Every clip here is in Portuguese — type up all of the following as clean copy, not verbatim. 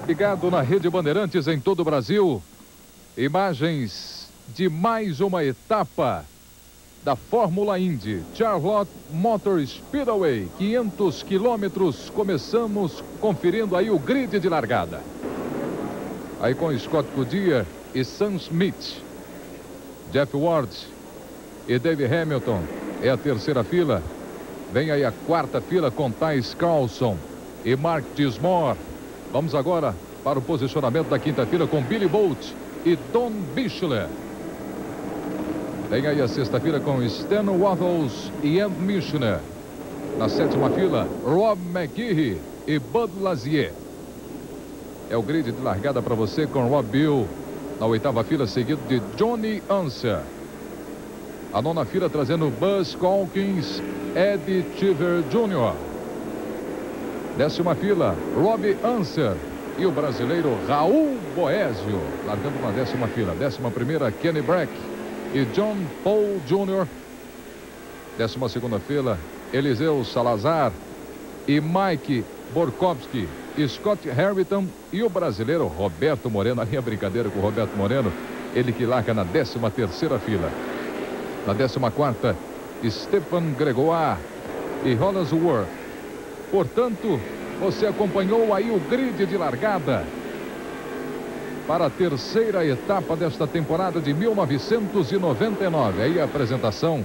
Ligado na Rede Bandeirantes em todo o Brasil, imagens de mais uma etapa da Fórmula Indy, Charlotte Motor Speedway, 500 quilômetros. Começamos conferindo aí o grid de largada. Aí com Scott Goodyear e Sam Smith, Jeff Ward e Dave Hamilton é a terceira fila. Vem aí a quarta fila com Ty Carlson e Mark Dismore. Vamos agora para o posicionamento da quinta fila com Billy Bolt e Don Bichler. Vem aí a sexta fila com Stan Wattles e Ed Michener. Na sétima fila, Rob McGehee e Bud Lazier. É o grid de largada para você com Rob Bill. Na oitava fila, seguido de Johnny Unser. A nona fila trazendo Buzz Calkins, Eddie Cheever Jr. Décima fila, Rob Unser e o brasileiro Raul Boesio, largando na décima fila. Décima primeira, Kenny Brack e John Paul Jr. Décima segunda fila, Eliseu Salazar e Mike Borkowski, Scott Harrington e o brasileiro Roberto Moreno. Aí a brincadeira com o Roberto Moreno, ele que larga na décima terceira fila. Na décima quarta, Stefan Gregoire e Hollingsworth. Portanto, você acompanhou aí o grid de largada para a terceira etapa desta temporada de 1999. Aí a apresentação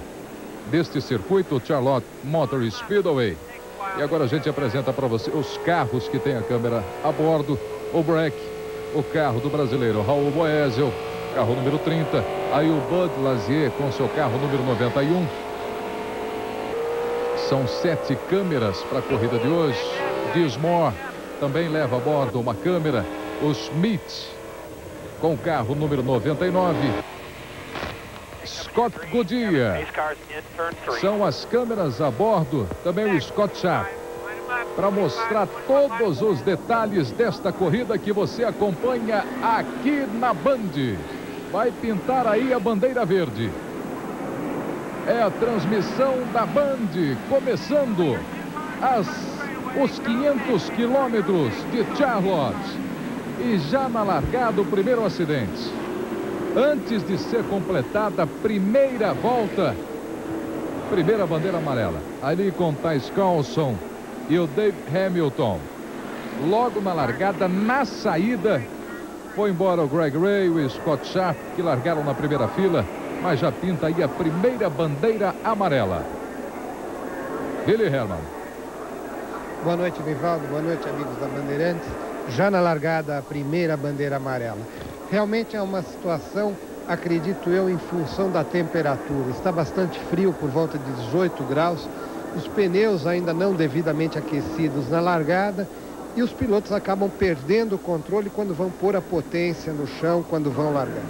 deste circuito Charlotte Motor Speedway. E agora a gente apresenta para você os carros que tem a câmera a bordo. O Brack, o carro do brasileiro Raul Boesio, carro número 30. Aí o Bud Lazier com seu carro número 91. São 7 câmeras para a corrida de hoje. Dismore também leva a bordo uma câmera. O Smith com o carro número 99. Scott Goodyear. São as câmeras a bordo. Também o Scott Sharp. Para mostrar todos os detalhes desta corrida que você acompanha aqui na Band. Vai pintar aí a bandeira verde. É a transmissão da Band, começando os 500 quilômetros de Charlotte. E já na largada o primeiro acidente. Antes de ser completada a primeira volta, primeira bandeira amarela. Ali com Ty Carlson e o Dave Hamilton. Logo na largada, na saída, foi embora o Greg Ray e o Scott Sharp, que largaram na primeira fila. Mas já pinta aí a primeira bandeira amarela. Billy Herman. Boa noite, Nivaldo. Boa noite, amigos da Bandeirantes. Já na largada, a primeira bandeira amarela. Realmente é uma situação, acredito eu, em função da temperatura. Está bastante frio, por volta de 18 graus. Os pneus ainda não devidamente aquecidos na largada. E os pilotos acabam perdendo o controle quando vão pôr a potência no chão, quando vão largar.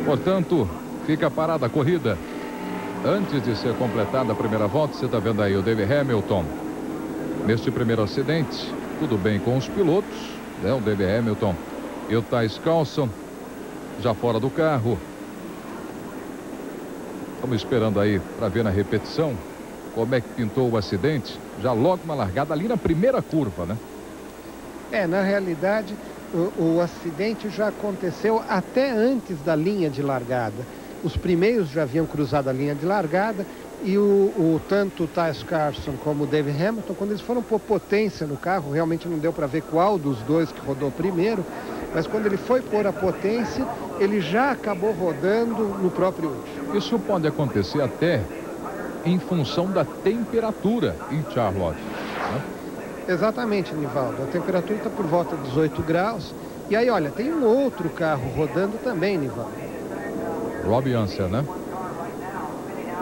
Portanto, fica parada a corrida. Antes de ser completada a primeira volta, você está vendo aí o Dave Hamilton. Neste primeiro acidente, tudo bem com os pilotos, né? O Dave Hamilton e o Ty Carlson já fora do carro. Estamos esperando aí para ver na repetição como é que pintou o acidente. Já logo na largada, ali na primeira curva, né? Na realidade, o acidente já aconteceu até antes da linha de largada. Os primeiros já haviam cruzado a linha de largada e tanto o Ty Carlson como o Dave Hamilton, quando eles foram pôr potência no carro, realmente não deu para ver qual dos dois que rodou primeiro, mas quando ele foi pôr a potência, ele já acabou rodando no próprio eixo. Isso pode acontecer até em função da temperatura em Charlotte, né? Exatamente, Nivaldo. A temperatura está por volta de 18 graus. E aí, olha, tem um outro carro rodando também, Nivaldo. Rob Unser, né?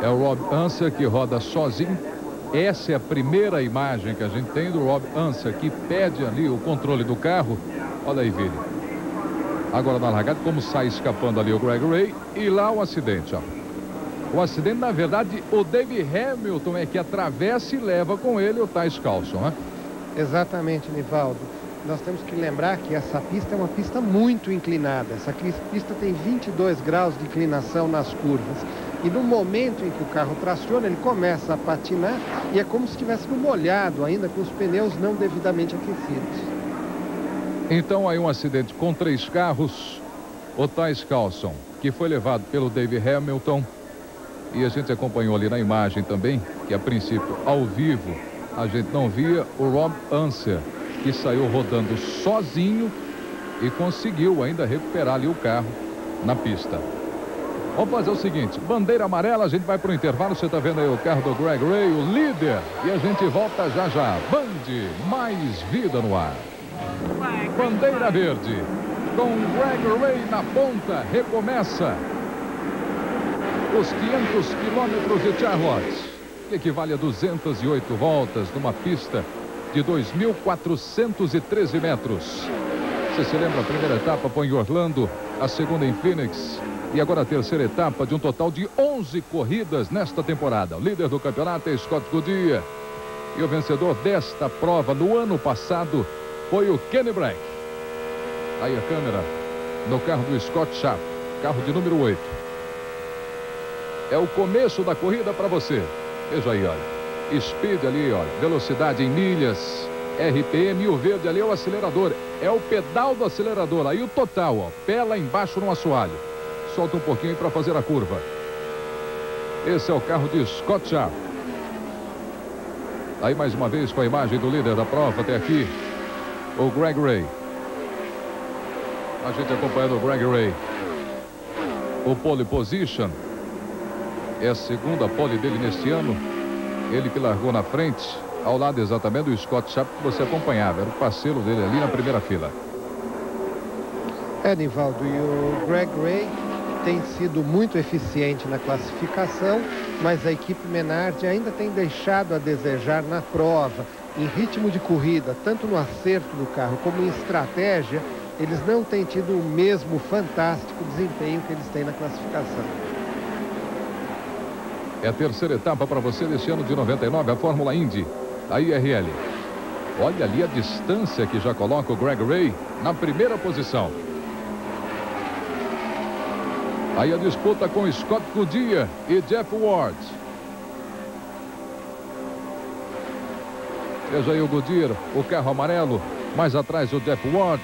É o Rob Unser que roda sozinho. Essa é a primeira imagem que a gente tem do Rob Unser, que pede ali o controle do carro. Olha aí, Vini. Agora na largada, como sai escapando ali o Greg Ray. E lá o acidente, ó. O acidente, na verdade, o Dave Hamilton é que atravessa e leva com ele o Ty Carlson, né? Exatamente, Nivaldo. Nós temos que lembrar que essa pista é uma pista muito inclinada. Essa pista tem 22 graus de inclinação nas curvas. E no momento em que o carro traciona, ele começa a patinar e é como se estivesse no molhado, ainda com os pneus não devidamente aquecidos. Então aí um acidente com 3 carros. O Tyce Carlson, que foi levado pelo David Hamilton. E a gente acompanhou ali na imagem também, que a princípio ao vivo a gente não via, o Rob Unser, que saiu rodando sozinho e conseguiu ainda recuperar ali o carro na pista. Vamos fazer o seguinte, bandeira amarela, a gente vai para o intervalo. Você está vendo aí o carro do Greg Ray, o líder, e a gente volta já já. Band, mais vida no ar. Bandeira verde, com Greg Ray na ponta, recomeça os 500 quilômetros de Charlotte, que equivale a 208 voltas numa pista de 2.413 metros. Você se lembra, a primeira etapa foi em Orlando, a segunda em Phoenix e agora a terceira etapa de um total de 11 corridas nesta temporada. O líder do campeonato é Scott Goodyear e o vencedor desta prova no ano passado foi o Kenny Brack. Aí a câmera no carro do Scott Sharp, carro de número 8. É o começo da corrida para você. Veja aí, olha. Speed ali, olha. Velocidade em milhas. RPM e o verde ali é o acelerador. É o pedal do acelerador. Aí o total, ó. Pé lá embaixo no assoalho. Solta um pouquinho para fazer a curva. Esse é o carro de Scott Sharp. Aí mais uma vez com a imagem do líder da prova até aqui, o Greg Ray. A gente acompanhando o Greg Ray. O pole position. É a segunda pole dele neste ano. Ele que largou na frente, ao lado exatamente do Scott Sharp que você acompanhava. Era o parceiro dele ali na primeira fila. Nivaldo, e o Greg Ray tem sido muito eficiente na classificação, mas a equipe Menard ainda tem deixado a desejar na prova. Em ritmo de corrida, tanto no acerto do carro como em estratégia, eles não têm tido o mesmo fantástico desempenho que eles têm na classificação. É a terceira etapa para você desse ano de 99, a Fórmula Indy, a IRL. Olha ali a distância que já coloca o Greg Ray na primeira posição. Aí a disputa com Scott Goodyear e Jeff Ward. Veja aí o Goodyear, o carro amarelo, mais atrás o Jeff Ward.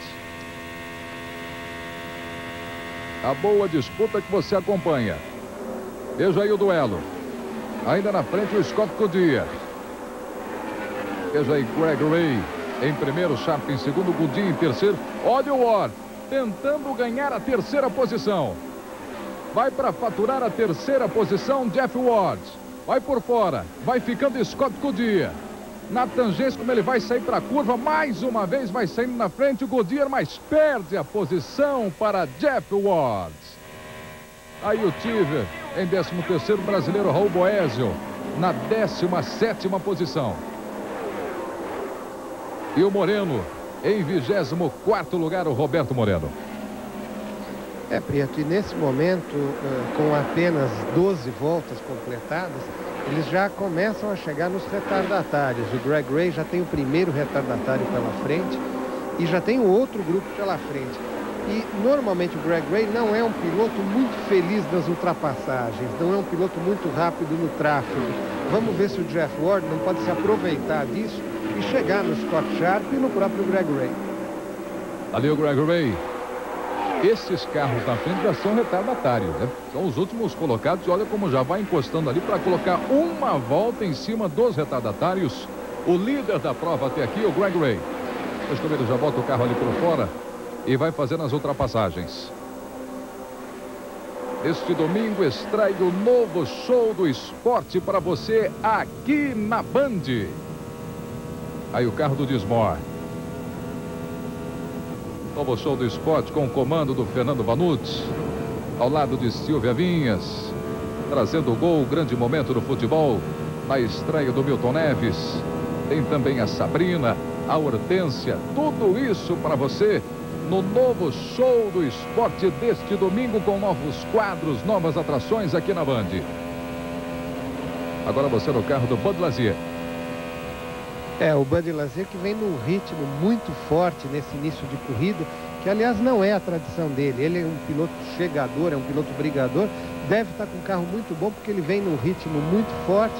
A boa disputa que você acompanha. Veja aí o duelo. Ainda na frente o Scott Goodyear. Veja aí Greg Ray em primeiro, Sharp em segundo, Goodyear em terceiro. Olha o Ward tentando ganhar a terceira posição. Vai para faturar a terceira posição Jeff Ward. Vai por fora, vai ficando Scott Goodyear. Na tangência, como ele vai sair para a curva, mais uma vez vai saindo na frente o Goodyear, mas perde a posição para Jeff Ward. Aí o Tiver em 13º, brasileiro Raul Boesio na 17ª posição. E o Moreno em 24º lugar, o Roberto Moreno. Prieto, e nesse momento, com apenas 12 voltas completadas, eles já começam a chegar nos retardatários. O Greg Ray já tem o primeiro retardatário pela frente e já tem o outro grupo pela frente. E normalmente o Greg Ray não é um piloto muito feliz nas ultrapassagens, não é um piloto muito rápido no tráfego. Vamos ver se o Jeff Ward não pode se aproveitar disso e chegar no Scott Sharp e no próprio Greg Ray. Ali o Greg Ray. Esses carros na frente já são retardatários, né? São os últimos colocados e olha como já vai encostando ali para colocar uma volta em cima dos retardatários. O líder da prova até aqui, o Greg Ray. Depois também ele já bota o carro ali por fora e vai fazendo as ultrapassagens. Este domingo estreia o novo show do esporte para você aqui na Band. Aí o carro do Dismore. Novo show do esporte com o comando do Fernando Vanucci, ao lado de Silvia Vinhas, trazendo o gol, grande momento do futebol, na estreia do Milton Neves. Tem também a Sabrina, a Hortência, tudo isso para você no novo show do esporte deste domingo, com novos quadros, novas atrações aqui na Band. Agora você no carro do Bud Lazier. O Bud Lazier que vem num ritmo muito forte nesse início de corrida, que aliás não é a tradição dele. Ele é um piloto chegador, é um piloto brigador, deve estar com um carro muito bom, porque ele vem num ritmo muito forte.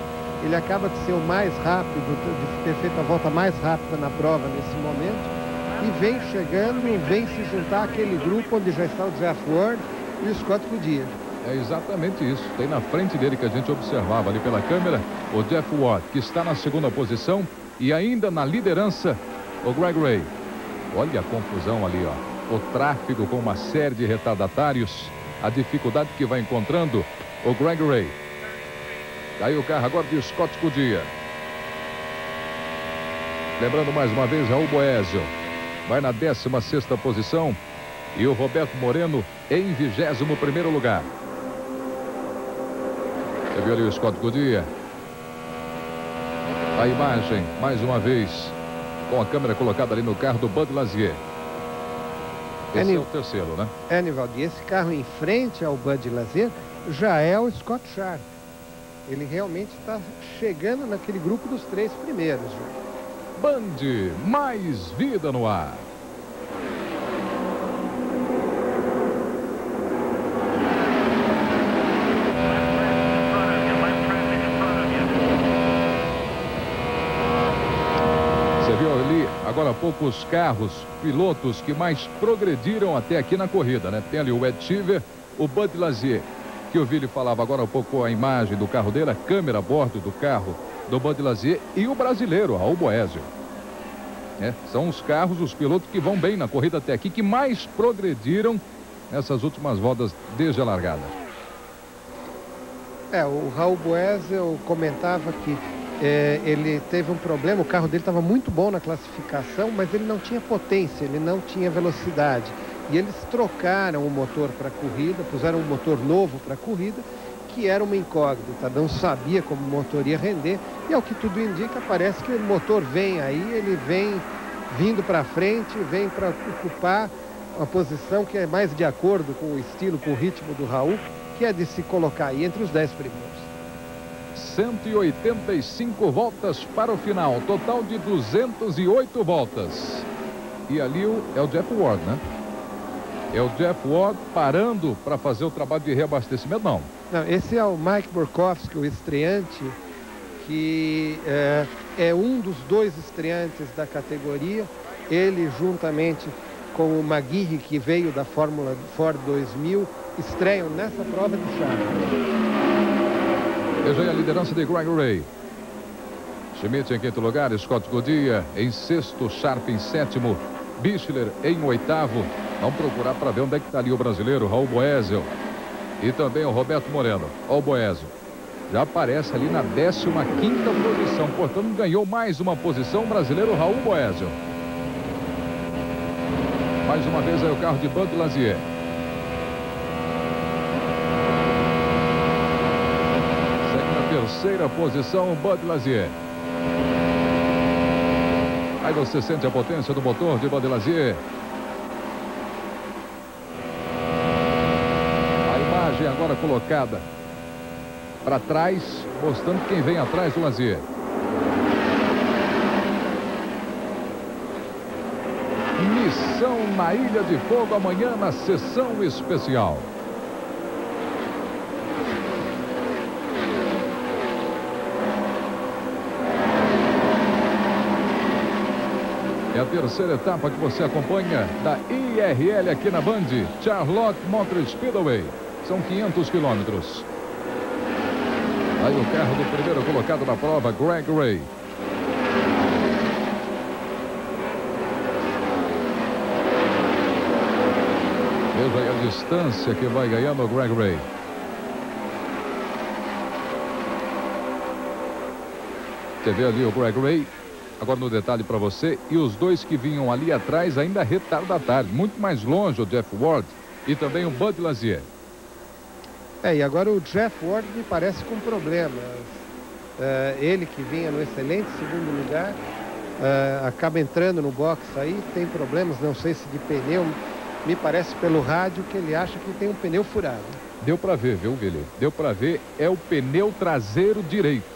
Ele acaba de ser o mais rápido, de ter feito a volta mais rápida na prova nesse momento. E vem chegando, vem se juntar àquele grupo onde já está o Jeff Ward e o Scott Goodyear. É exatamente isso. Tem na frente dele, que a gente observava ali pela câmera, o Jeff Ward, que está na segunda posição, e ainda na liderança o Greg Ray. Olha a confusão ali, ó. O tráfego com uma série de retardatários, a dificuldade que vai encontrando o Greg Ray. Aí o carro agora de Scott Goodyear. Lembrando mais uma vez, Raul Boesio vai na 16ª posição e o Roberto Moreno em 21º lugar. Você viu ali o Scott Goodyear? A imagem, mais uma vez, com a câmera colocada ali no carro do Bud Lazier. Esse é o terceiro, né? É, Nivaldo, e esse carro em frente ao Bud Lazier já é o Scott Sharp. Ele realmente está chegando naquele grupo dos 3 primeiros. Band, mais vida no ar. Agora há pouco os carros, pilotos que mais progrediram até aqui na corrida, né? Tem ali o Ed Cheever, o Bud Lazier, que eu vi ele falava agora há pouco a imagem do carro dele, a câmera a bordo do carro do Bud Lazier, e o brasileiro, Raul Boesio. São os carros, os pilotos que vão bem na corrida até aqui, que mais progrediram nessas últimas voltas desde a largada. O Raul Boesio comentava que ele teve um problema, o carro dele estava muito bom na classificação, mas ele não tinha potência, ele não tinha velocidade. E eles trocaram o motor para a corrida, puseram um motor novo para a corrida, que era uma incógnita, não sabia como o motor ia render, e ao que tudo indica, parece que o motor vem aí, ele vem vindo para frente, vem para ocupar uma posição que é mais de acordo com o estilo, com o ritmo do Raul, que é de se colocar aí entre os 10 primeiros. 185 voltas para o final, total de 208 voltas. E ali é o Jeff Ward, né? É o Jeff Ward parando para fazer o trabalho de reabastecimento, não. Não, esse é o Mike Borkowski, o estreante, que é um dos 2 estreantes da categoria. Ele, juntamente com o Maguire, que veio da Fórmula Ford 2000, estreiam nessa prova de chave. Veja aí a liderança de Greg Ray. Schmidt em 5º lugar, Scott Goodyear em 6º, Sharp em 7º, Bichler em 8º. Vamos procurar para ver onde é que está ali o brasileiro, Raul Boesio. E também o Roberto Moreno. Ó, o Boesio já aparece ali na 15ª posição. Portanto, ganhou mais uma posição o brasileiro Raul Boesio. Mais uma vez aí o carro de Bud Lazier. Terceira posição, o Bud Lazier. Aí você sente a potência do motor de Bud Lazier. A imagem agora colocada para trás, mostrando quem vem atrás do Lazier. Missão na Ilha de Fogo amanhã na sessão especial. É a terceira etapa que você acompanha da IRL aqui na Band, Charlotte Motor Speedway. São 500 quilômetros. Aí o carro do primeiro colocado na prova, Greg Ray. Veja aí a distância que vai ganhando o Greg Ray. Você vê ali o Greg Ray. Agora no detalhe para você, e os 2 que vinham ali atrás ainda retardatários, muito mais longe o Jeff Ward e também o Bud Lazier. E agora o Jeff Ward me parece com problemas. Ele que vinha no excelente segundo lugar, acaba entrando no box aí, tem problemas, não sei se de pneu, me parece pelo rádio que ele acha que tem um pneu furado. Deu para ver, viu, Billy? Deu para ver, é o pneu traseiro direito.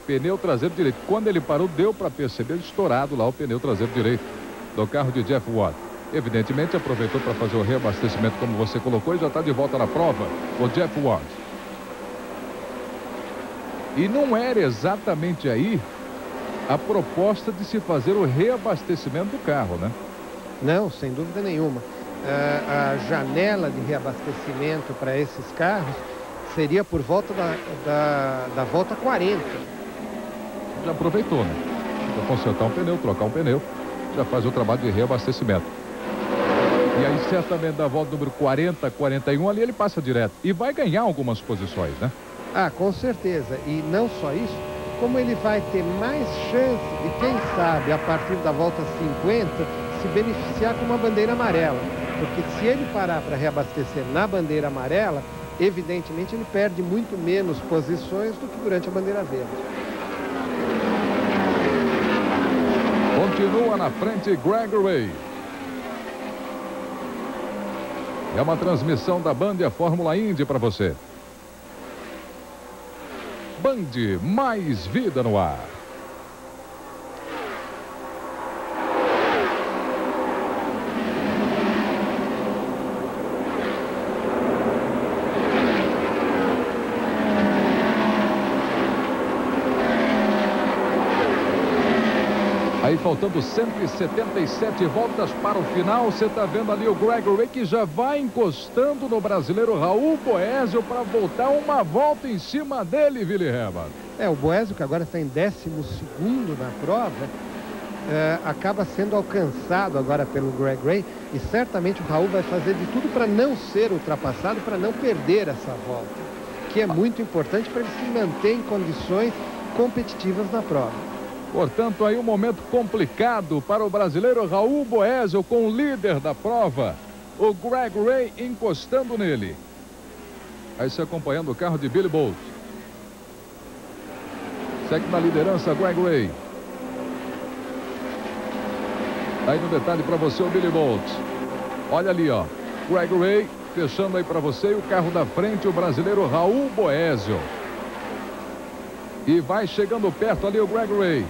Pneu traseiro direito. Quando ele parou, deu para perceber estourado lá o pneu traseiro direito do carro de Jeff Ward. Evidentemente aproveitou para fazer o reabastecimento, como você colocou, e já está de volta na prova, o Jeff Ward. E não era exatamente aí a proposta de se fazer o reabastecimento do carro, né? Não, sem dúvida nenhuma. A janela de reabastecimento para esses carros seria por volta da volta 40. Já aproveitou, né? Para consertar um pneu, trocar um pneu, já faz o trabalho de reabastecimento. E aí, certamente, da volta número 40, 41, ali ele passa direto. E vai ganhar algumas posições, né? Ah, com certeza. E não só isso, como ele vai ter mais chance de, quem sabe, a partir da volta 50, se beneficiar com uma bandeira amarela. Porque se ele parar para reabastecer na bandeira amarela, evidentemente ele perde muito menos posições do que durante a bandeira verde. Continua na frente Gregory. É uma transmissão da Band e a Fórmula Indy para você. Band, mais vida no ar. Aí faltando 177 voltas para o final, você está vendo ali o Gregory que já vai encostando no brasileiro Raul Boesio para voltar uma volta em cima dele, Willy Hermann. O Boesio, que agora está em 12º na prova, acaba sendo alcançado agora pelo Gregory, e certamente o Raul vai fazer de tudo para não ser ultrapassado, para não perder essa volta, que é muito importante para ele se manter em condições competitivas na prova. Portanto, aí um momento complicado para o brasileiro Raul Boesio, com o líder da prova, o Gregory, encostando nele. Aí se acompanhando o carro de Billy Bolt. Segue na liderança Gregory. Aí no detalhe para você o Billy Bolt. Olha ali, ó. Gregory fechando aí para você, e o carro da frente, o brasileiro Raul Boesio. E vai chegando perto ali o Gregory.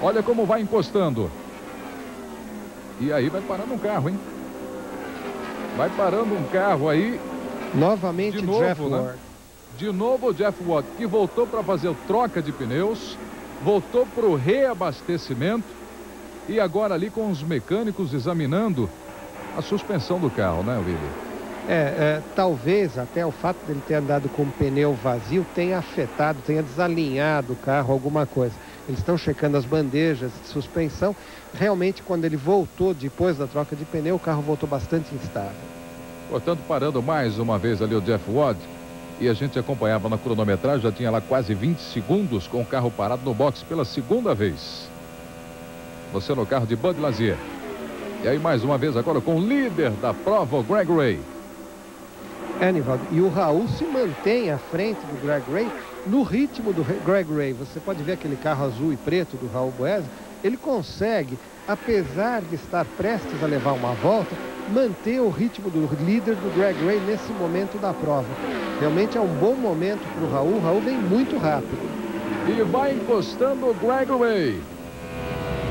Olha como vai encostando. E aí vai parando um carro, hein? Vai parando um carro aí. Novamente de novo, Jeff Ward. Né? De novo o Jeff Ward, que voltou para fazer troca de pneus. Voltou para o reabastecimento. E agora ali com os mecânicos examinando a suspensão do carro, né, Willy? Talvez até o fato dele ter andado com o pneu vazio tenha afetado, tenha desalinhado o carro, alguma coisa. Eles estão checando as bandejas de suspensão. Realmente, quando ele voltou depois da troca de pneu, o carro voltou bastante instável. Portanto, parando mais uma vez ali o Jeff Ward, e a gente acompanhava na cronometragem, já tinha lá quase 20 segundos com o carro parado no box pela segunda vez. Você no carro de Bud Lazier. E aí mais uma vez agora com o líder da prova, o Gregory. Nivaldo, e o Raul se mantém à frente do Gregory no ritmo do Gregory. Você pode ver aquele carro azul e preto do Raul Boesio. Ele consegue, apesar de estar prestes a levar uma volta, manter o ritmo do líder do Gregory nesse momento da prova. Realmente é um bom momento para o Raul. O Raul vem muito rápido. E vai encostando o Gregory.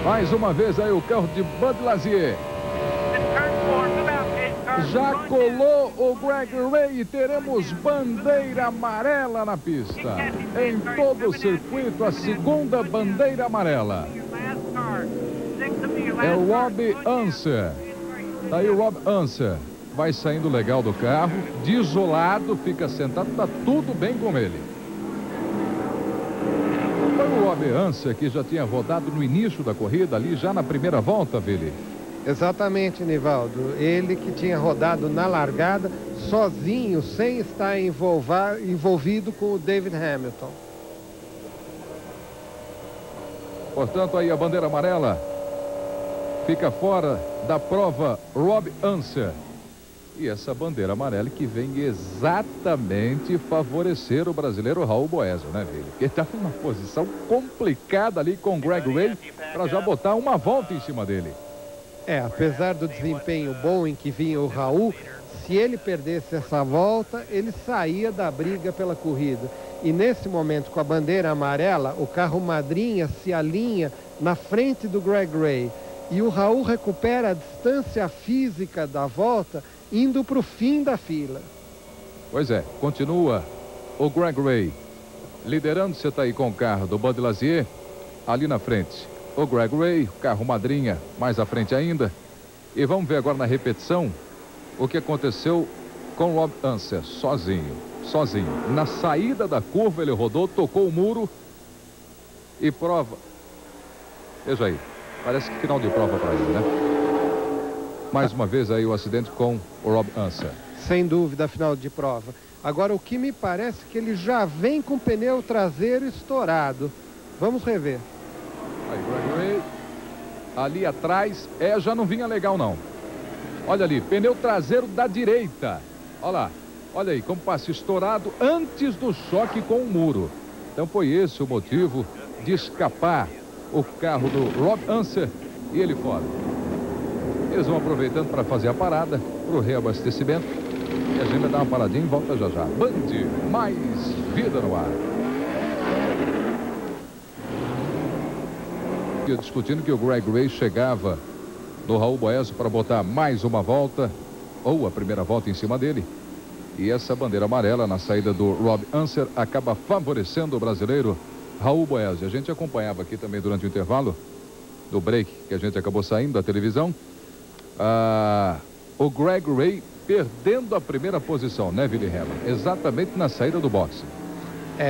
Mais uma vez aí o carro de Bud Lazier. Já colou o Gregory e teremos bandeira amarela na pista. Em todo o circuito, a segunda bandeira amarela. É o Rob Unser. Daí o Rob Unser vai saindo legal do carro, desolado, fica sentado, tá tudo bem com ele. Foi o Rob Unser que já tinha rodado no início da corrida, ali já na primeira volta, Willy. Exatamente, Nivaldo. Ele que tinha rodado na largada, sozinho, sem estar envolvido com o David Hamilton. Portanto, aí a bandeira amarela. Fica fora da prova Rob Unser. E essa bandeira amarela que vem exatamente favorecer o brasileiro Raul Boesio, né, Willy? Porque está numa posição complicada ali com o Gregory para já botar uma volta em cima dele. Apesar do desempenho bom em que vinha o Raul, se ele perdesse essa volta, ele saía da briga pela corrida. E nesse momento, com a bandeira amarela, o carro madrinha se alinha na frente do Gregory. E o Raul recupera a distância física da volta, indo para o fim da fila. Pois é, continua o Greg Ray liderando. Você está aí com o carro do Bud Lazier ali na frente. O Greg Ray, carro madrinha, mais à frente ainda. E vamos ver agora na repetição o que aconteceu com o Rob Unser, sozinho. Na saída da curva ele rodou, tocou o muro e prova. Veja aí, parece que final de prova para ele, né? Mais uma vez aí o acidente com o Rob Unser. Sem dúvida, final de prova. Agora, o que me parece que ele já vem com o pneu traseiro estourado. Vamos rever. Aí, Greg Ray, ali atrás, já não vinha legal não. Olha ali, pneu traseiro da direita. Olha lá, olha aí, como passa estourado antes do choque com o muro. Então foi esse o motivo de escapar o carro do Rob Unser e ele fora. Eles vão aproveitando para fazer a parada, para o reabastecimento. E a gente vai dar uma paradinha e volta já já. Band, mais vida no ar. Discutindo que o Greg Ray chegava no Raul Boesio para botar mais uma volta, ou a primeira volta em cima dele. E essa bandeira amarela na saída do Rob Unser acaba favorecendo o brasileiro Raul Boesio. A gente acompanhava aqui também durante o intervalo do break que a gente acabou saindo da televisão. O Greg Ray perdendo a primeira posição, né, Willy Hermann? Exatamente na saída do boxe.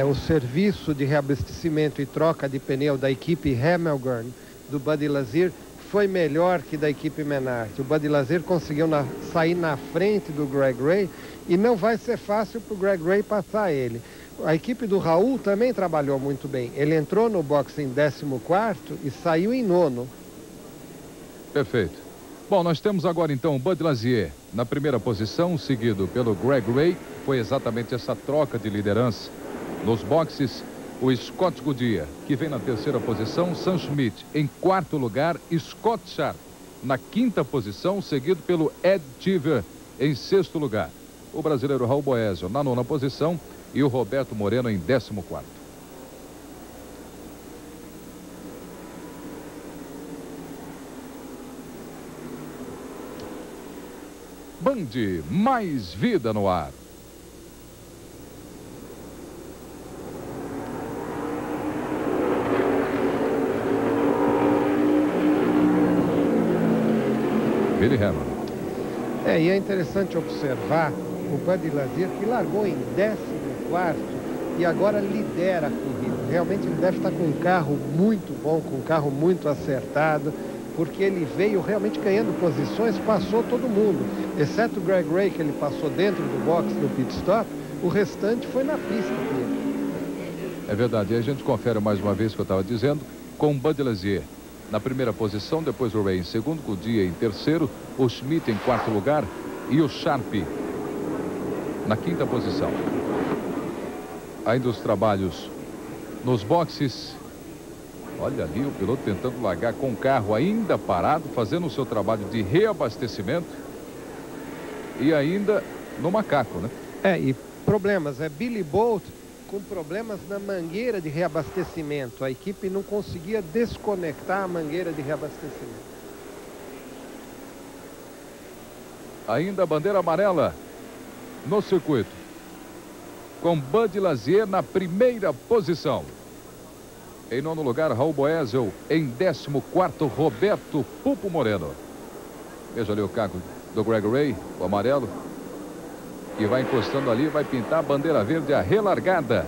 O serviço de reabastecimento e troca de pneu da equipe Hamilton do Bud Lazier foi melhor que da equipe Menard. O Bud Lazier conseguiu sair na frente do Greg Ray e não vai ser fácil para o Greg Ray passar ele. A equipe do Raul também trabalhou muito bem. Ele entrou no boxe em 14º e saiu em 9º. Perfeito. Bom, nós temos agora então o Bud Lazier na primeira posição, seguido pelo Greg Ray. Foi exatamente essa troca de liderança nos boxes. O Scott Goodyear, que vem na terceira posição, Sam Schmidt em quarto lugar, Scott Sharp na quinta posição, seguido pelo Ed Cheever em sexto lugar. O brasileiro Raul Boesio na nona posição e o Roberto Moreno em 14º. Band, mais vida no ar. Willy Hermann. E é interessante observar o Bud Lazier, que largou em 14º e agora lidera a corrida. Realmente ele deve estar com um carro muito bom, com um carro muito acertado, porque ele veio realmente ganhando posições, passou todo mundo, exceto o Greg Ray, que ele passou dentro do box no pit stop, o restante foi na pista dele. É verdade, e a gente confere mais uma vez o que eu estava dizendo, com o Bud Lazier na primeira posição, depois o Ray em segundo, Goodyear em terceiro, o Schmidt em quarto lugar e o Sharp na quinta posição. Ainda os trabalhos nos boxes. Olha ali o piloto tentando largar com o carro ainda parado, fazendo o seu trabalho de reabastecimento e ainda no macaco, né? E problemas, Billy Bolt com problemas na mangueira de reabastecimento. A equipe não conseguia desconectar a mangueira de reabastecimento. Ainda a bandeira amarela no circuito, com Bud Lazier na primeira posição. Em nono lugar, Raul Boesio. Em 14º, Roberto Pupo Moreno. Veja ali o carro do Greg Ray, o amarelo, que vai encostando ali, vai pintar a bandeira verde, a relargada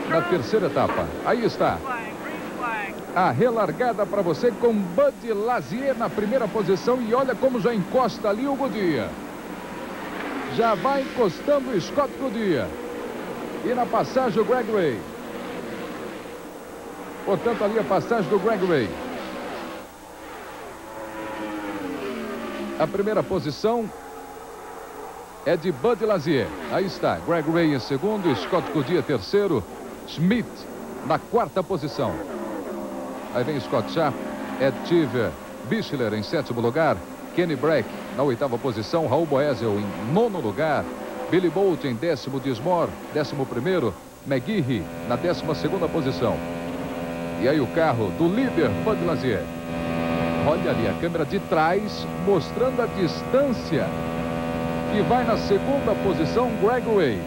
na terceira etapa. Aí está a relargada para você com Bud Lazier na primeira posição. E olha como já encosta ali o Goodyear. Já vai encostando o Scott Goodyear. E na passagem o Greg Ray. Portanto, ali a passagem do Greg Ray. A primeira posição é de Bud Lazier. Aí está, Greg Ray em segundo, Scott Goodyear terceiro, Schmidt na quarta posição. Aí vem Scott Sharp, Ed Cheever, Bichler em sétimo lugar, Kenny Brack na oitava posição, Raul Boesio em nono lugar, Billy Bolt em 10º, Dismore 11º, McGehee na 12ª posição. E aí o carro do líder Bud Lazier. Olha ali a câmera de trás mostrando a distância que vai na segunda posição Greg Ray.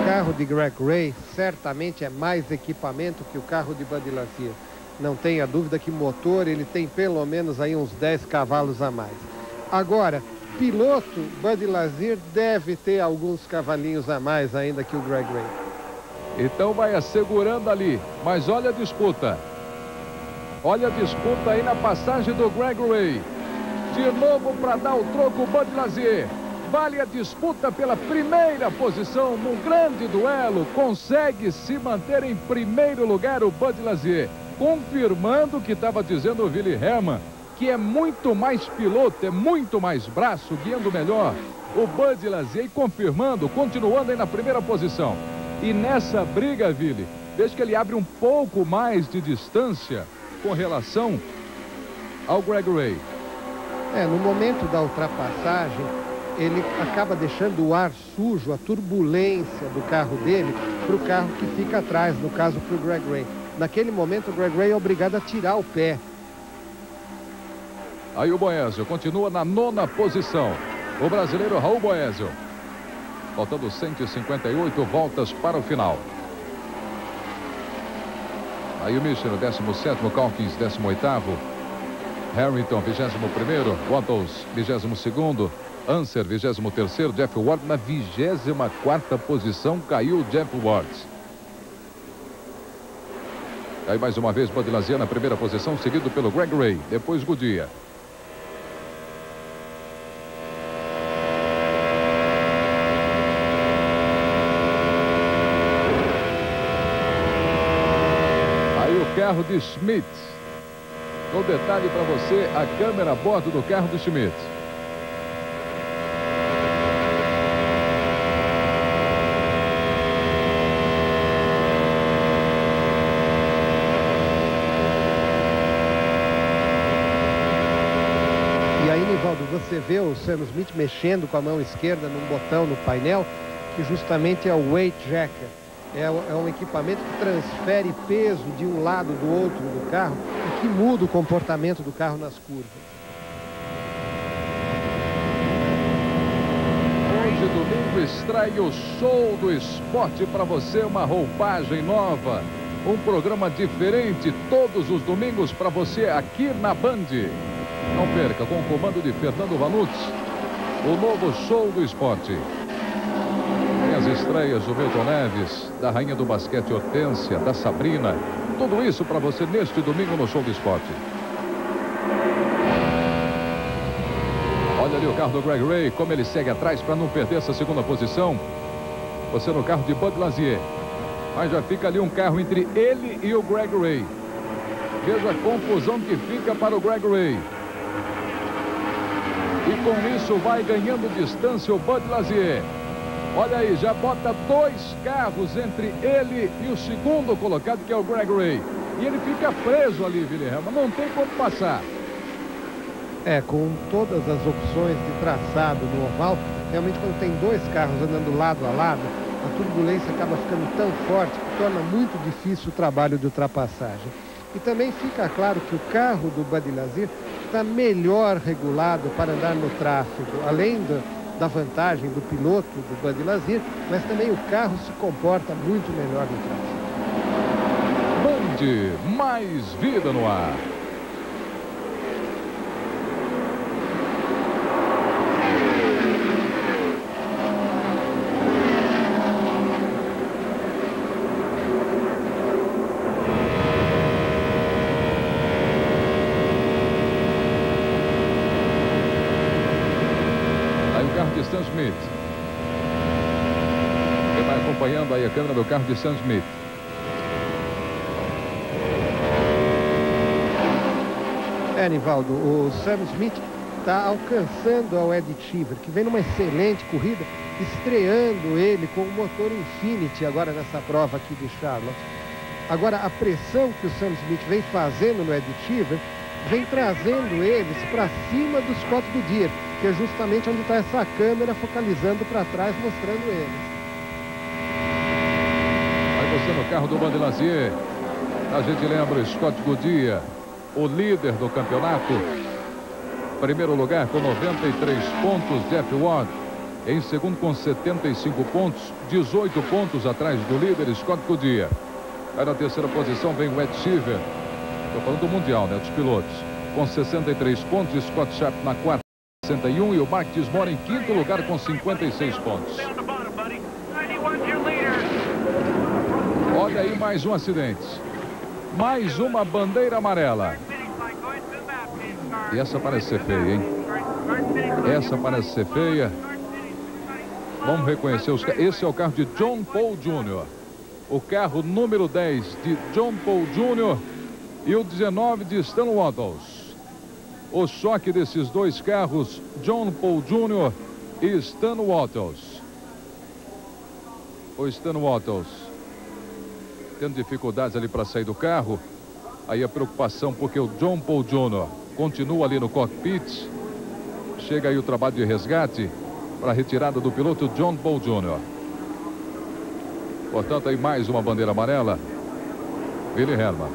O carro de Greg Ray certamente é mais equipamento que o carro de Bud Lazier. Não tenha dúvida que motor ele tem pelo menos aí uns 10 cavalos a mais. Agora, piloto, Bud Lazier deve ter alguns cavalinhos a mais ainda que o Greg Ray. Então vai assegurando ali, mas olha a disputa. Olha a disputa aí na passagem do Greg Ray. De novo para dar o troco, Bud Lazier. Vale a disputa pela primeira posição num grande duelo. Consegue se manter em primeiro lugar o Bud Lazier, confirmando o que estava dizendo o Willi Hermann, que é muito mais piloto, é muito mais braço, guiando melhor o Bud Lazier, e confirmando, continuando aí na primeira posição. E nessa briga, Willi, veja que ele abre um pouco mais de distância com relação ao Greg Ray. No momento da ultrapassagem, ele acaba deixando o ar sujo, a turbulência do carro dele para o carro que fica atrás, no caso para o Greg Ray. Naquele momento o Greg Ray é obrigado a tirar o pé. Aí o Boesio continua na 9ª posição. O brasileiro Raul Boesio. Faltando 158 voltas para o final. Aí o Michelin, 17º, Calkins, 18º. Harrington, 21º. Wattles, 22º. Unser, 23º. Jeff Ward na 24ª posição. Caiu Jeff Ward. Aí mais uma vez Bud Lazier na primeira posição, seguido pelo Greg Ray. Depois Goodyear. Aí o carro de Schmidt. No detalhe para você, a câmera a bordo do carro do Schmidt. E aí, Nivaldo, você vê o Sam Smith mexendo com a mão esquerda num botão no painel, que justamente é o weight jacker. É um equipamento que transfere peso de um lado do outro do carro e que muda o comportamento do carro nas curvas. Hoje, domingo, estreia o Show do Esporte para você, uma roupagem nova, um programa diferente, todos os domingos para você aqui na Band. Não perca, com o comando de Fernando Vanucci, o novo Show do Esporte. Tem as estreias do Milton Neves, da rainha do basquete Hortência, da Sabrina. Tudo isso para você neste domingo no Show do Esporte. Olha ali o carro do Greg Ray, como ele segue atrás para não perder essa segunda posição. Você no carro de Bud Lazier. Mas já fica ali um carro entre ele e o Greg Ray. Veja a confusão que fica para o Greg Ray. E com isso vai ganhando distância o Bud Lazier. Olha aí, já bota 2 carros entre ele e o segundo colocado, que é o Greg Ray. E ele fica preso ali, Willi Hermann, não tem como passar. Com todas as opções de traçado no oval, realmente quando tem 2 carros andando lado a lado, a turbulência acaba ficando tão forte que torna muito difícil o trabalho de ultrapassagem. E também fica claro que o carro do Bud Lazier está melhor regulado para andar no tráfego, além da vantagem do piloto do Bud Lazier, mas também o carro se comporta muito melhor no tráfego. Band, mais vida no ar. De Sam Smith. Ele vai acompanhando aí a câmera do carro de Sam Smith. Nivaldo, o Sam Smith está alcançando ao Eddie Cheever, que vem numa excelente corrida, estreando ele com o motor Infiniti agora nessa prova aqui de Charlotte. Agora, a pressão que o Sam Smith vem fazendo no Eddie Cheever vem trazendo eles para cima do Scott Goodyear, que é justamente onde está essa câmera focalizando para trás, mostrando eles. Vai você no carro do Bud Lazier. A gente lembra Scott Goodyear, o líder do campeonato. Primeiro lugar com 93 pontos, Jeff Ward. Em segundo com 75 pontos, 18 pontos atrás do líder Scott Goodyear. Aí na terceira posição vem o Ed Sheever. Estou falando do Mundial, né? Dos pilotos. Com 63 pontos, Scott Sharp na quarta, 61. E o Mark Dismore em quinto lugar com 56 pontos. Olha aí mais um acidente. Mais uma bandeira amarela. E essa parece ser feia, hein? Essa parece ser feia. Vamos reconhecer os carros. Esse é o carro de John Paul Jr. O carro número 10 de John Paul Jr. e o 19 de Stan Wattles. O choque desses dois carros, John Paul Jr. e Stan Wattles. O Stan Wattles tendo dificuldades ali para sair do carro. Aí a preocupação porque o John Paul Jr. continua ali no cockpit. Chega aí o trabalho de resgate para a retirada do piloto John Paul Jr. Portanto, aí mais uma bandeira amarela. Willie Herman.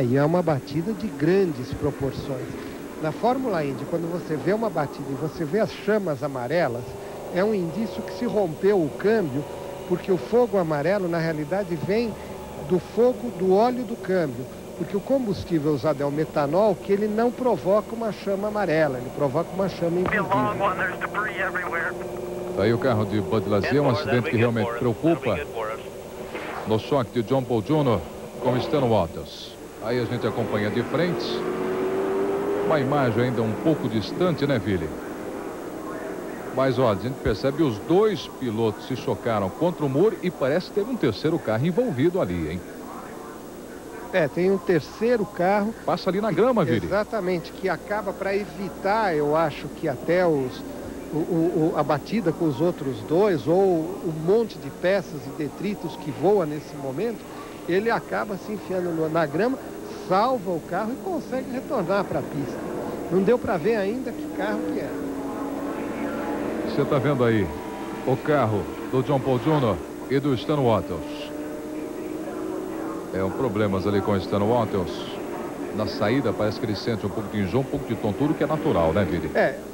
E é uma batida de grandes proporções. Na Fórmula Indy, quando você vê uma batida e você vê as chamas amarelas, é um indício que se rompeu o câmbio, porque o fogo amarelo, na realidade, vem do fogo do óleo do câmbio. Porque o combustível usado é o metanol, que ele não provoca uma chama amarela, ele provoca uma chama invisível. Aí o carro de Bud Lazier, um acidente que realmente preocupa. No choque de John Paul Jr. com Stan Wattles. Aí a gente acompanha de frente. Uma imagem ainda um pouco distante, né, Vili? Mas olha, a gente percebe os dois pilotos se chocaram contra o muro e parece que teve um terceiro carro envolvido ali, hein? Tem um terceiro carro. Passa ali na grama, Vili. Exatamente, que acaba para evitar, eu acho que até a batida com os outros dois, ou o monte de peças e detritos que voa nesse momento, ele acaba se enfiando na grama, salva o carro e consegue retornar para a pista. Não deu para ver ainda que carro que é. Você está vendo aí o carro do John Paul Jr. e do Stan Wattles. Problemas ali com o Stan Wattles. Na saída parece que ele sente um pouco de enjoo, um pouco de tontura, que é natural, né, Vili?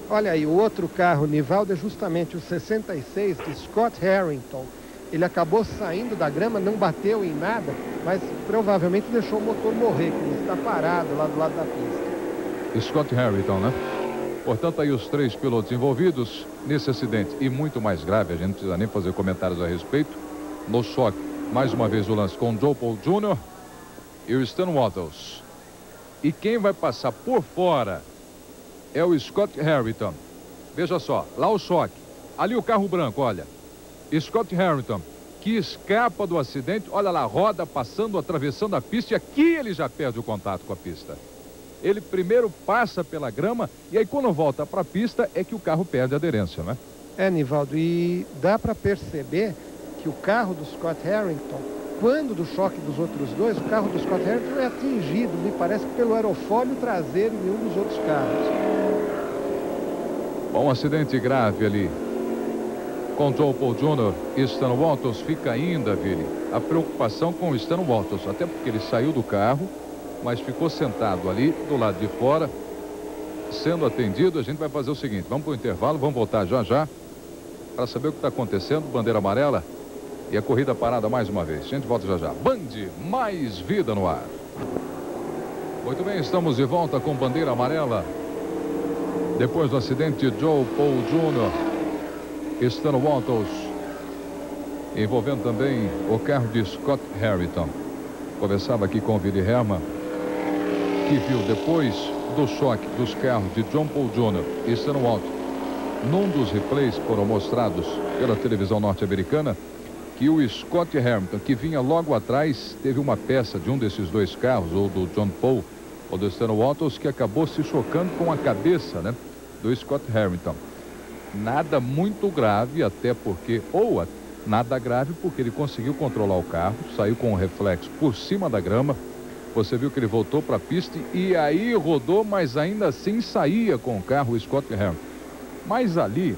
Olha aí, o outro carro, Nivaldo, é justamente o 66 de Scott Harrington. Ele acabou saindo da grama, não bateu em nada, mas provavelmente deixou o motor morrer, que ele está parado lá do lado da pista. Scott Harrington, né? Portanto, aí os três pilotos envolvidos nesse acidente. E muito mais grave, a gente não precisa nem fazer comentários a respeito. No choque, mais uma vez o lance com o John Paul Jr. e o Stan Wattles. E quem vai passar por fora é o Scott Harrington. Veja só, lá o choque. Ali o carro branco, olha. Scott Harrington, que escapa do acidente. Olha lá, roda passando, atravessando a pista. E aqui ele já perde o contato com a pista. Ele primeiro passa pela grama e aí quando volta para a pista é que o carro perde a aderência, né? Nivaldo, e dá para perceber que o carro do Scott Harrington, quando do choque dos outros dois, o carro do Scott Harrington é atingido, me parece, pelo aerofólio traseiro de um dos outros carros. Bom, um acidente grave ali com John Paul Jr. e Stan Wattles. Fica ainda, Vili, a preocupação com o Stan Wattles, até porque ele saiu do carro, mas ficou sentado ali do lado de fora, sendo atendido. A gente vai fazer o seguinte, vamos para o intervalo, vamos voltar já já para saber o que está acontecendo. Bandeira amarela e a corrida parada mais uma vez. A gente volta já já. Band, mais vida no ar. Muito bem, estamos de volta com bandeira amarela. Depois do acidente, John Paul Jr. Stan Wattles, envolvendo também o carro de Scott Harrington. Conversava aqui com o Willie Herman, que viu depois do choque dos carros de John Paul Jr. e Stan Wattles, num dos replays que foram mostrados pela televisão norte-americana, que o Scott Harrington, que vinha logo atrás, teve uma peça de um desses dois carros, ou do John Paul ou do Stan Wattles, que acabou se chocando com a cabeça, né, do Scott Harrington. Nada muito grave, até porque, nada grave, porque ele conseguiu controlar o carro, saiu com o reflexo por cima da grama. Você viu que ele voltou para a pista e aí rodou, mas ainda assim saía com o carro o Scott Harrington. Mas ali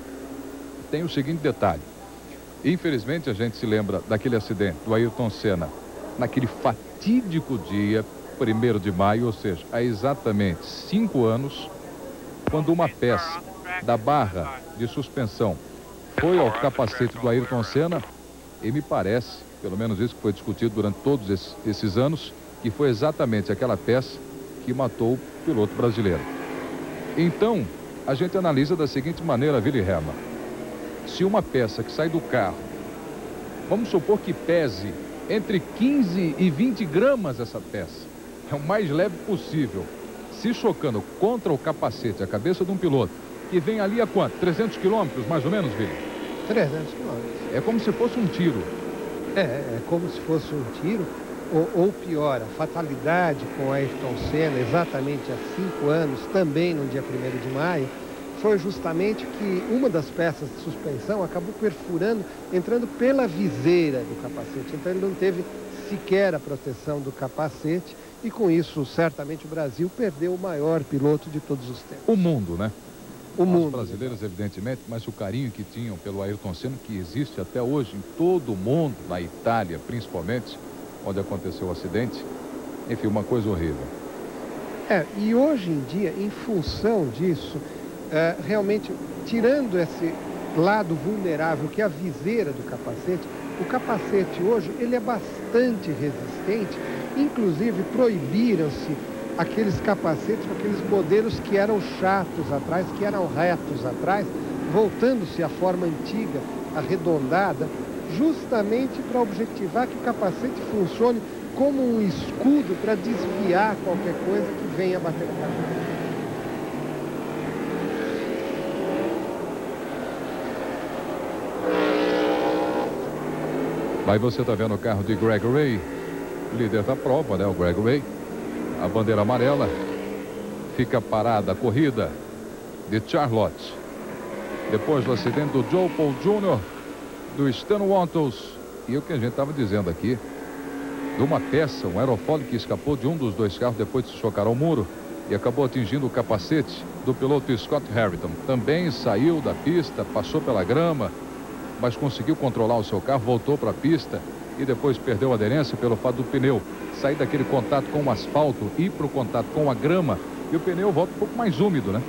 tem o seguinte detalhe. Infelizmente a gente se lembra daquele acidente do Ayrton Senna, naquele fatídico fatídico dia, 1º de maio, ou seja, há exatamente 5 anos, quando uma peça da barra de suspensão foi ao capacete do Ayrton Senna, e me parece, pelo menos isso que foi discutido durante todos esses anos, que foi exatamente aquela peça que matou o piloto brasileiro. Então, a gente analisa da seguinte maneira, Willy Hermann. Se uma peça que sai do carro, vamos supor que pese entre 15 e 20 gramas essa peça, é o mais leve possível, se chocando contra o capacete, a cabeça de um piloto, que vem ali a quanto? 300 quilômetros, mais ou menos, Willy? 300 quilômetros. É como se fosse um tiro. É como se fosse um tiro, ou pior, a fatalidade com Ayrton Senna, exatamente há 5 anos, também no dia 1º de maio, foi justamente que uma das peças de suspensão acabou perfurando, entrando pela viseira do capacete. Então ele não teve sequer a proteção do capacete e com isso certamente o Brasil perdeu o maior piloto de todos os tempos. O mundo, né? O mundo. Os brasileiros, evidentemente, mas o carinho que tinham pelo Ayrton Senna, que existe até hoje em todo o mundo, na Itália principalmente, onde aconteceu o acidente, enfim, uma coisa horrível. E hoje em dia, em função disso, realmente, tirando esse lado vulnerável que é a viseira do capacete, o capacete hoje ele é bastante resistente, inclusive proibiram-se aqueles capacetes, aqueles modelos que eram chatos atrás, que eram retos atrás, voltando-se à forma antiga, arredondada, justamente para objetivar que o capacete funcione como um escudo para desviar qualquer coisa que venha bater no capacete. Aí você está vendo o carro de Greg Ray, líder da prova, né? O Greg Ray. A bandeira amarela. Fica parada a corrida de Charlotte. Depois do acidente do Joe Paul Jr., do Stan Wattles. E o que a gente estava dizendo aqui, de uma peça, um aerofólio que escapou de um dos dois carros depois de se chocar ao muro e acabou atingindo o capacete do piloto Scott Harrington. Também saiu da pista, passou pela grama, mas conseguiu controlar o seu carro, voltou para a pista e depois perdeu a aderência pelo fato do pneu sair daquele contato com o asfalto, ir para o contato com a grama e o pneu volta um pouco mais úmido, né?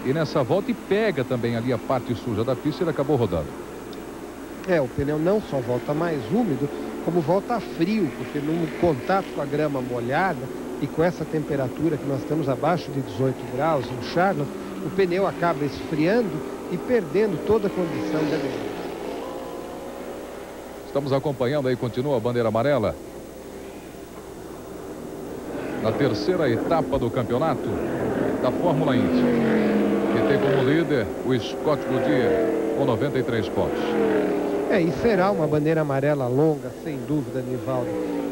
E nessa volta e pega também ali a parte suja da pista e ele acabou rodando. O pneu não só volta mais úmido, como volta frio, porque no contato com a grama molhada e com essa temperatura que nós temos abaixo de 18 graus em Charlotte, o pneu acaba esfriando e perdendo toda a condição de aderência. Estamos acompanhando aí, continua a bandeira amarela. Na terceira etapa do campeonato da Fórmula Indy, que tem como líder o Scott Goodyear com 93 pontos. E será uma bandeira amarela longa, sem dúvida, Nivaldo.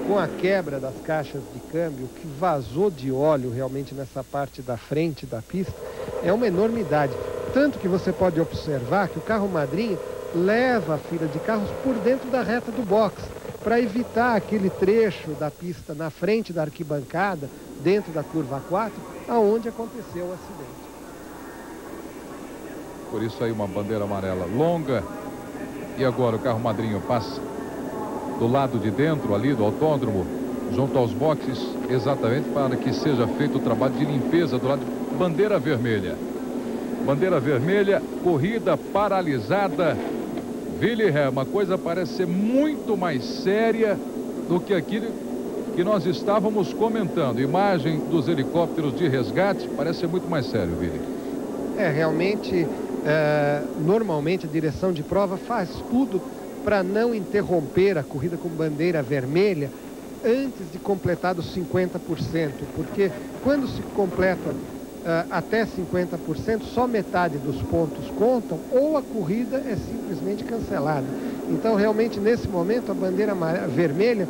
Com a quebra das caixas de câmbio, que vazou de óleo realmente nessa parte da frente da pista, é uma enormidade. Tanto que você pode observar que o carro madrinha leva a fila de carros por dentro da reta do box, para evitar aquele trecho da pista na frente da arquibancada, dentro da curva 4, aonde aconteceu o acidente. Por isso aí uma bandeira amarela longa. E agora o carro madrinho passa do lado de dentro ali do autódromo, junto aos boxes, exatamente para que seja feito o trabalho de limpeza do lado de bandeira vermelha. Bandeira vermelha, corrida paralisada. Willy Hermann, a coisa parece ser muito mais séria do que aquilo que nós estávamos comentando. Imagem dos helicópteros de resgate, parece ser muito mais sério, Willy. Realmente, normalmente a direção de prova faz tudo para não interromper a corrida com bandeira vermelha antes de completar os 50%, porque quando se completa até 50%, só metade dos pontos contam ou a corrida é simplesmente cancelada. Então, realmente, nesse momento, a bandeira vermelha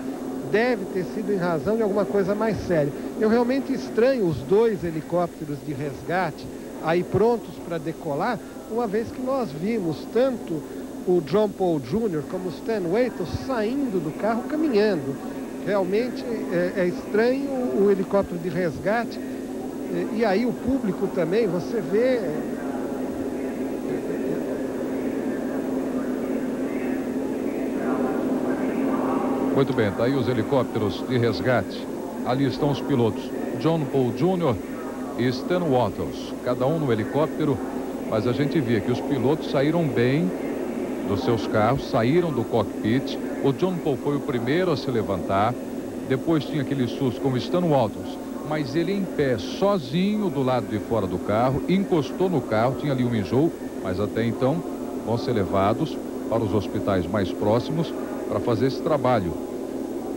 deve ter sido em razão de alguma coisa mais séria. Eu realmente estranho os dois helicópteros de resgate aí prontos para decolar, uma vez que nós vimos tanto o John Paul Jr. como o Stan Wattles saindo do carro caminhando. Realmente é estranho o helicóptero de resgate. E aí o público também, você vê... Muito bem, tá aí os helicópteros de resgate. Ali estão os pilotos John Paul Jr. e Stan Wattles, cada um no helicóptero, mas a gente via que os pilotos saíram bem dos seus carros, saíram do cockpit. O John Paul foi o primeiro a se levantar, depois tinha aquele susto com o Stan Wattles, mas ele em pé, sozinho do lado de fora do carro, encostou no carro, tinha ali um enjoo, mas até então vão ser levados para os hospitais mais próximos para fazer esse trabalho.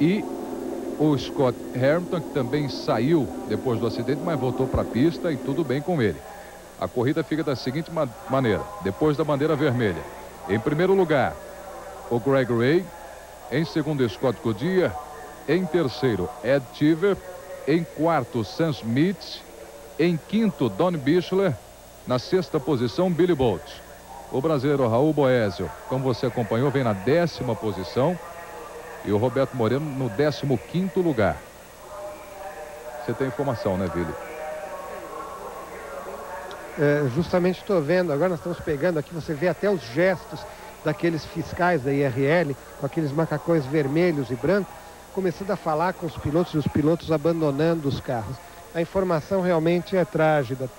E o Scott Hamilton, que também saiu depois do acidente, mas voltou para a pista e tudo bem com ele. A corrida fica da seguinte maneira: depois da bandeira vermelha, em primeiro lugar o Greg Ray, em segundo Scott Goodyear, em terceiro Ed Cheever, em quarto Sam Smith, em quinto Don Bichler, na sexta posição Billy Bolt. O brasileiro Raul Boesel, como você acompanhou, vem na 10ª posição. E o Roberto Moreno no 15º lugar. Você tem informação, né, Vili? Justamente estou vendo, agora nós estamos pegando aqui, você vê até os gestos daqueles fiscais da IRL, com aqueles macacões vermelhos e brancos, começando a falar com os pilotos e os pilotos abandonando os carros. A informação realmente é trágica,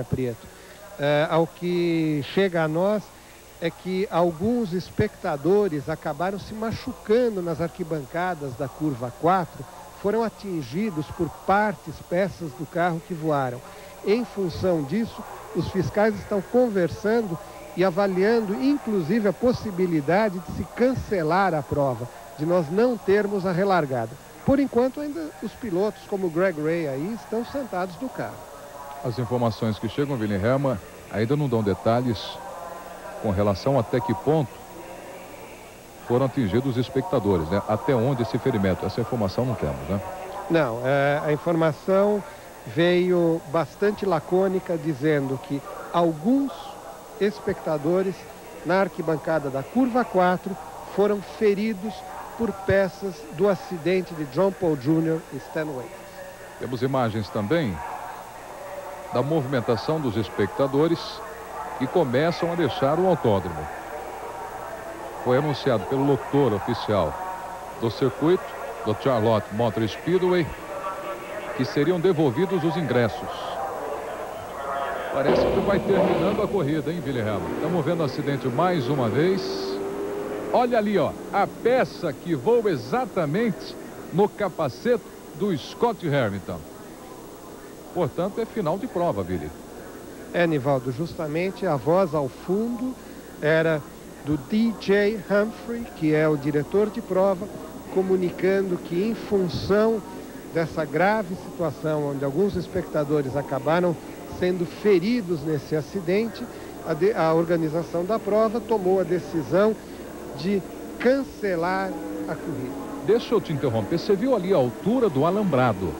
Prieto. Ao que chega a nós é que alguns espectadores acabaram se machucando nas arquibancadas da curva 4, foram atingidos por peças do carro que voaram. Em função disso, os fiscais estão conversando e avaliando, inclusive, a possibilidade de se cancelar a prova, de nós não termos a relargada. Por enquanto, ainda os pilotos, como o Greg Ray aí, estão sentados no carro. As informações que chegam, Vili Hermann, ainda não dão detalhes com relação até que ponto foram atingidos os espectadores, né? Até onde esse ferimento. Essa informação não temos, né? Não, a informação veio bastante lacônica, dizendo que alguns espectadores na arquibancada da curva 4 foram feridos por peças do acidente de John Paul Jr. e Stan Wattles. Temos imagens também da movimentação dos espectadores que começam a deixar o autódromo. Foi anunciado pelo locutor oficial do circuito, do Charlotte Motor Speedway, que seriam devolvidos os ingressos. Parece que vai terminando a corrida, hein, Vili Hermann? Estamos vendo o acidente mais uma vez. Olha ali, ó, a peça que voa exatamente no capacete do Scott Hamilton. Portanto, é final de prova, Vili. Nivaldo, justamente a voz ao fundo era do DJ Humphrey, que é o diretor de prova, comunicando que, em função dessa grave situação, onde alguns espectadores acabaram sendo feridos nesse acidente, a organização da prova tomou a decisão de cancelar a corrida. Deixa eu te interromper. Você viu ali a altura do alambrado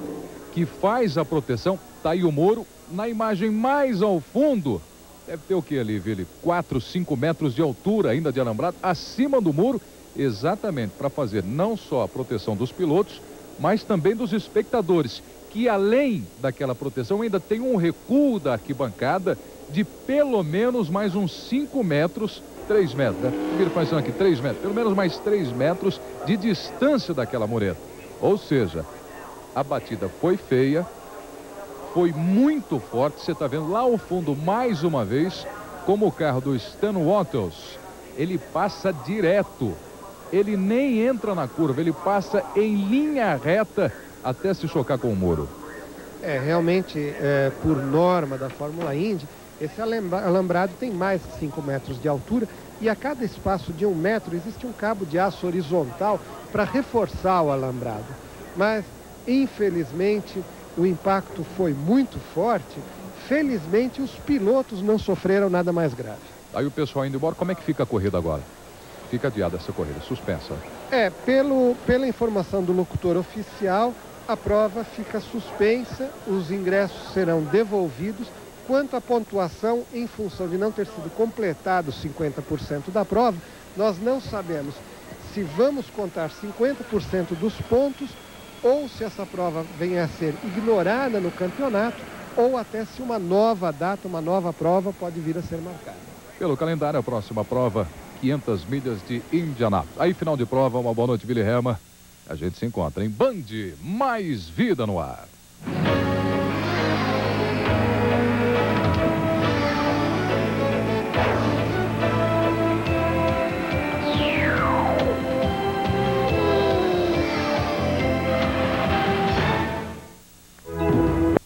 que faz a proteção? Tá aí o muro. Na imagem mais ao fundo, deve ter o que ali, Vili? 4, 5 metros de altura ainda de alambrado, acima do muro, exatamente para fazer não só a proteção dos pilotos, mas também dos espectadores, que além daquela proteção ainda tem um recuo da arquibancada de pelo menos mais uns 5 metros, 3 metros, né? Vili faz aqui 3 metros, pelo menos mais 3 metros de distância daquela mureta. Ou seja, a batida foi feia, foi muito forte. Você está vendo lá ao fundo mais uma vez como o carro do Stan Wattles, ele passa direto, ele nem entra na curva, ele passa em linha reta até se chocar com o muro. Realmente, por norma da Fórmula Indy, esse alambrado tem mais de 5 metros de altura e a cada espaço de 1 metro existe um cabo de aço horizontal para reforçar o alambrado. Mas, infelizmente, o impacto foi muito forte. Felizmente, os pilotos não sofreram nada mais grave. Aí o pessoal indo embora, como é que fica a corrida agora? Fica adiada essa corrida, suspensa. Pela informação do locutor oficial, a prova fica suspensa, os ingressos serão devolvidos. Quanto à pontuação, em função de não ter sido completado 50% da prova, nós não sabemos se vamos contar 50% dos pontos ou se essa prova venha a ser ignorada no campeonato, ou até se uma nova data, uma nova prova pode vir a ser marcada. Pelo calendário, a próxima prova 500 milhas de Indianápolis. Aí, final de prova, uma boa noite, Willy Herma. A gente se encontra em Band Mais Vida no Ar.